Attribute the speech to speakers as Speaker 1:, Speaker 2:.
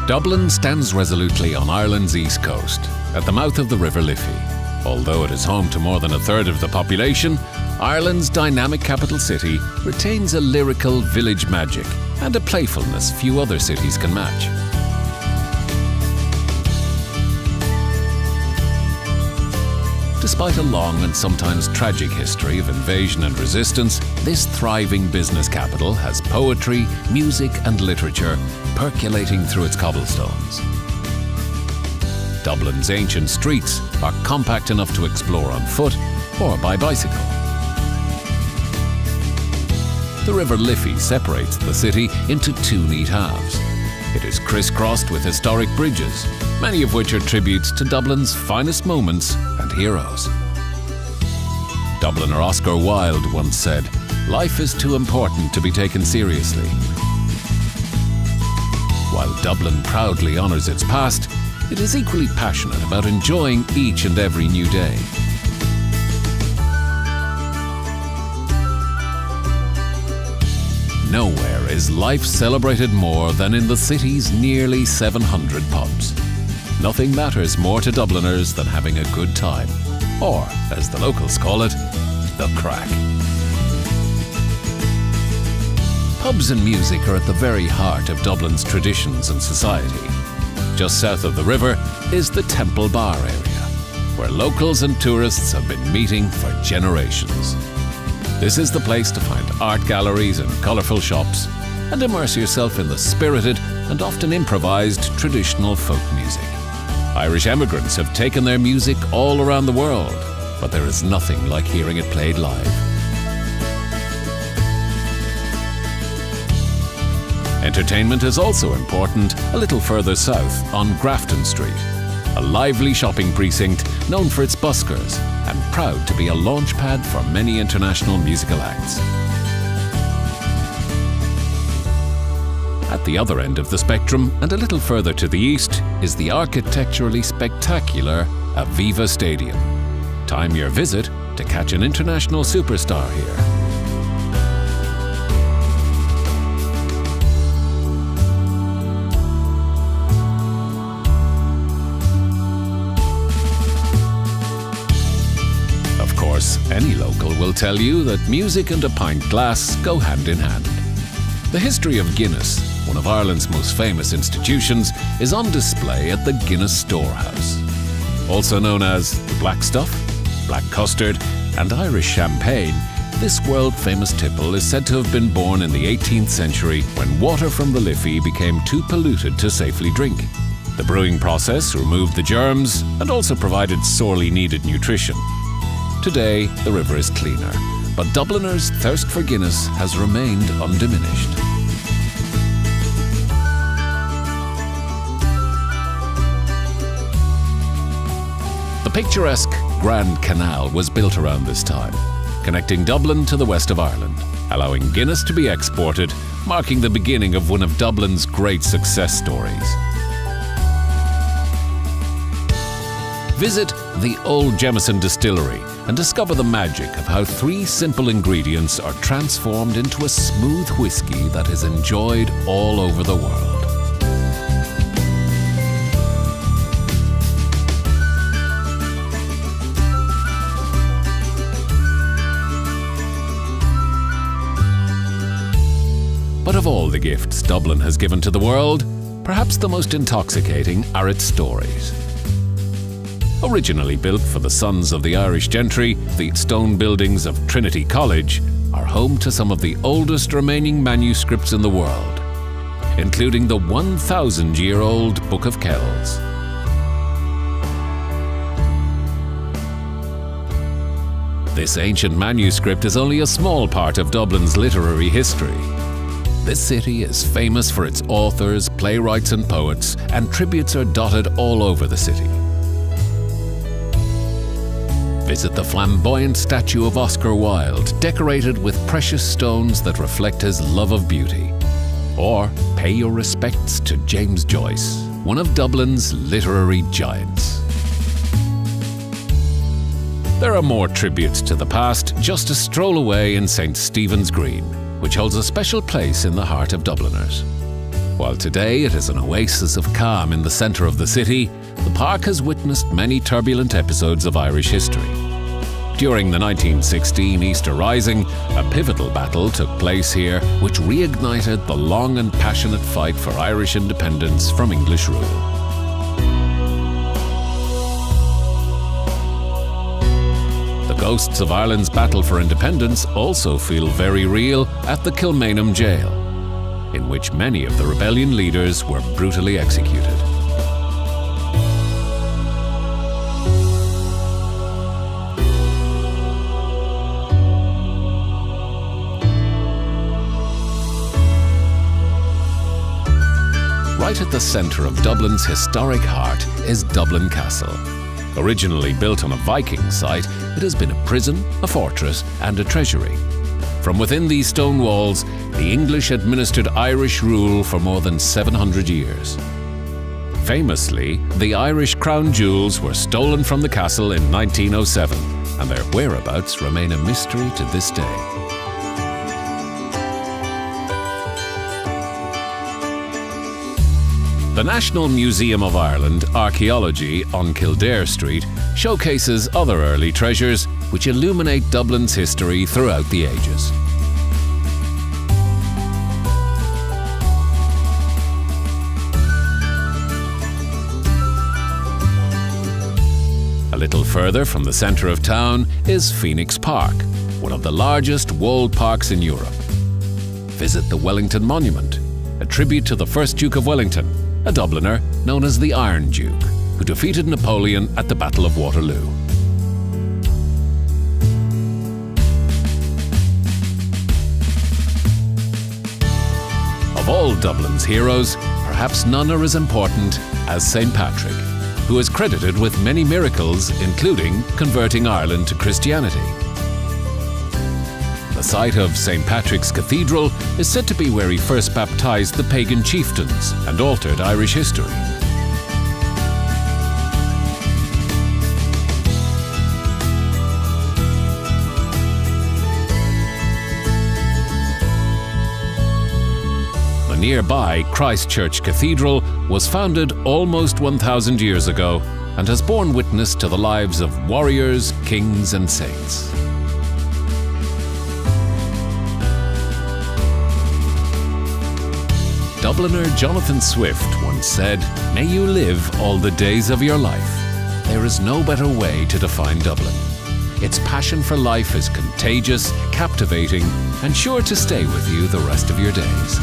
Speaker 1: Dublin stands resolutely on Ireland's east coast, at the mouth of the River Liffey. Although it is home to more than a third of the population, Ireland's dynamic capital city retains a lyrical village magic and a playfulness few other cities can match. Despite a long and sometimes tragic history of invasion and resistance, this thriving business capital has poetry, music and literature percolating through its cobblestones. Dublin's ancient streets are compact enough to explore on foot or by bicycle. The River Liffey separates the city into two neat halves. It is crisscrossed with historic bridges, many of which are tributes to Dublin's finest moments and heroes. Dubliner Oscar Wilde once said, "Life is too important to be taken seriously." While Dublin proudly honours its past, it is equally passionate about enjoying each and every new day. Nowhere is life celebrated more than in the city's nearly 700 pubs. Nothing matters more to Dubliners than having a good time, or, as the locals call it, the craic. Pubs and music are at the very heart of Dublin's traditions and society. Just south of the river is the Temple Bar area, where locals and tourists have been meeting for generations. This is the place to find art galleries and colourful shops, and immerse yourself in the spirited and often improvised traditional folk music. Irish emigrants have taken their music all around the world, but there is nothing like hearing it played live. Entertainment is also important a little further south on Grafton Street, a lively shopping precinct known for its buskers and proud to be a launchpad for many international musical acts. At the other end of the spectrum and a little further to the east is the architecturally spectacular Aviva Stadium. Time your visit to catch an international superstar here. Of course, any local will tell you that music and a pint glass go hand in hand. The history of Guinness, one of Ireland's most famous institutions, is on display at the Guinness Storehouse. Also known as the Black Stuff, Black Custard and Irish Champagne, this world-famous tipple is said to have been born in the 18th century when water from the Liffey became too polluted to safely drink. The brewing process removed the germs and also provided sorely needed nutrition. Today, the river is cleaner, but Dubliners' thirst for Guinness has remained undiminished. The picturesque Grand Canal was built around this time, connecting Dublin to the west of Ireland, allowing Guinness to be exported, marking the beginning of one of Dublin's great success stories. Visit the Old Jameson Distillery and discover the magic of how 3 simple ingredients are transformed into a smooth whiskey that is enjoyed all over the world. But of all the gifts Dublin has given to the world, perhaps the most intoxicating are its stories. Originally built for the sons of the Irish gentry, the stone buildings of Trinity College are home to some of the oldest remaining manuscripts in the world, including the 1,000-year-old Book of Kells. This ancient manuscript is only a small part of Dublin's literary history. This city is famous for its authors, playwrights and poets, and tributes are dotted all over the city. Visit the flamboyant statue of Oscar Wilde, decorated with precious stones that reflect his love of beauty. Or pay your respects to James Joyce, one of Dublin's literary giants. There are more tributes to the past just a stroll away in St. Stephen's Green, which holds a special place in the heart of Dubliners. While today it is an oasis of calm in the centre of the city, the park has witnessed many turbulent episodes of Irish history. During the 1916 Easter Rising, a pivotal battle took place here which reignited the long and passionate fight for Irish independence from English rule. The ghosts of Ireland's battle for independence also feel very real at the Kilmainham jail, in which many of the rebellion leaders were brutally executed. Right at the centre of Dublin's historic heart is Dublin Castle. Originally built on a Viking site, it has been a prison, a fortress and a treasury. From within these stone walls, the English administered Irish rule for more than 700 years. Famously, the Irish crown jewels were stolen from the castle in 1907, and their whereabouts remain a mystery to this day. The National Museum of Ireland Archaeology on Kildare Street showcases other early treasures which illuminate Dublin's history throughout the ages. A little further from the centre of town is Phoenix Park, one of the largest walled parks in Europe. Visit the Wellington Monument, a tribute to the first Duke of Wellington, a Dubliner known as the Iron Duke, who defeated Napoleon at the Battle of Waterloo. Of all Dublin's heroes, perhaps none are as important as St. Patrick, who is credited with many miracles, including converting Ireland to Christianity. The site of St. Patrick's Cathedral is said to be where he first baptized the pagan chieftains and altered Irish history. The nearby Christ Church Cathedral was founded almost 1,000 years ago and has borne witness to the lives of warriors, kings and saints. Dubliner Jonathan Swift once said, "May you live all the days of your life." There is no better way to define Dublin. Its passion for life is contagious, captivating, and sure to stay with you the rest of your days.